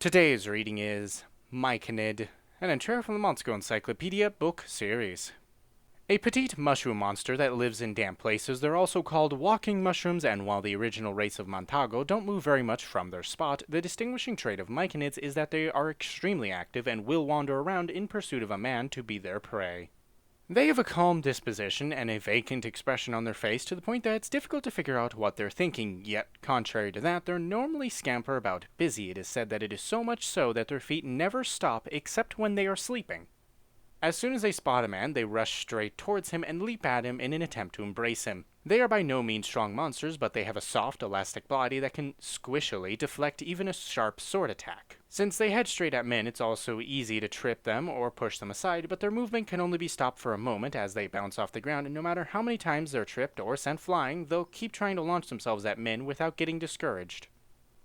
Today's reading is Myconid, an entry from the Monsko Encyclopedia book series. A petite mushroom monster that lives in damp places. They're also called walking mushrooms, and while the original race of Montago don't move very much from their spot, the distinguishing trait of myconids is that they are extremely active and will wander around in pursuit of a man to be their prey. They have a calm disposition and a vacant expression on their face to the point that it's difficult to figure out what they're thinking, yet contrary to that, they're normally scamper about busy. It is said that it is so much so that their feet never stop except when they are sleeping. As soon as they spot a man, they rush straight towards him and leap at him in an attempt to embrace him. They are by no means strong monsters, but they have a soft, elastic body that can squishily deflect even a sharp sword attack. Since they head straight at men, it's also easy to trip them or push them aside, but their movement can only be stopped for a moment as they bounce off the ground, and no matter how many times they're tripped or sent flying, they'll keep trying to launch themselves at men without getting discouraged.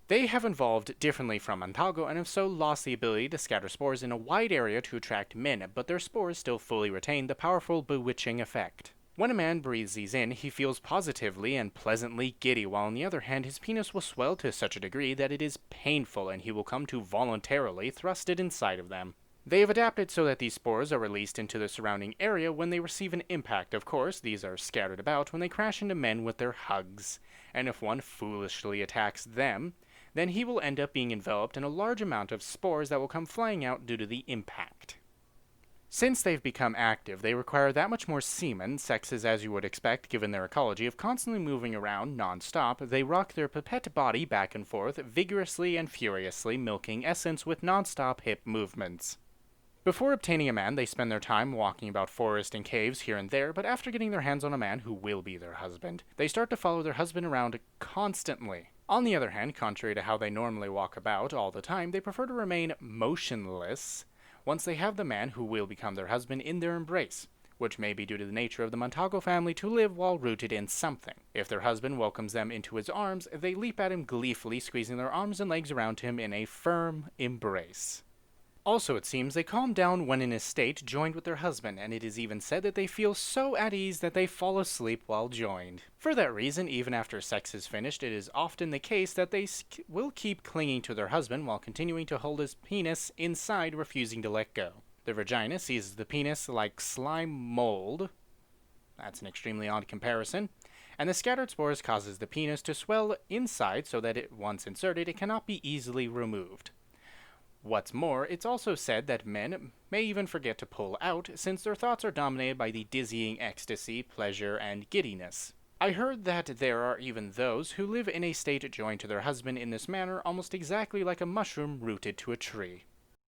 They have evolved differently from Montago and have so lost the ability to scatter spores in a wide area to attract men, but their spores still fully retain the powerful bewitching effect. When a man breathes these in, he feels positively and pleasantly giddy, while on the other hand his penis will swell to such a degree that it is painful and he will come to voluntarily thrust it inside of them. They have adapted so that these spores are released into the surrounding area when they receive an impact. Of course, these are scattered about when they crash into men with their hugs, and if one foolishly attacks them, then he will end up being enveloped in a large amount of spores that will come flying out due to the impact. Since they've become active, they require that much more semen. Sexes, as you would expect given their ecology of constantly moving around non-stop, they rock their pipette body back and forth, vigorously and furiously milking essence with non-stop hip movements. Before obtaining a man, they spend their time walking about forest and caves here and there, but after getting their hands on a man who will be their husband, they start to follow their husband around constantly. On the other hand, contrary to how they normally walk about all the time, they prefer to remain motionless once they have the man who will become their husband in their embrace, which may be due to the nature of the Montago family to live while rooted in something. If their husband welcomes them into his arms, they leap at him gleefully, squeezing their arms and legs around him in a firm embrace. Also, it seems they calm down when in a state joined with their husband, and it is even said that they feel so at ease that they fall asleep while joined. For that reason, even after sex is finished, it is often the case that they will keep clinging to their husband while continuing to hold his penis inside, refusing to let go. Their vagina seizes the penis like slime mold. That's an extremely odd comparison. And the scattered spores causes the penis to swell inside so that once inserted, it cannot be easily removed. What's more, it's also said that men may even forget to pull out, since their thoughts are dominated by the dizzying ecstasy, pleasure, and giddiness. I heard that there are even those who live in a state joined to their husband in this manner, almost exactly like a mushroom rooted to a tree.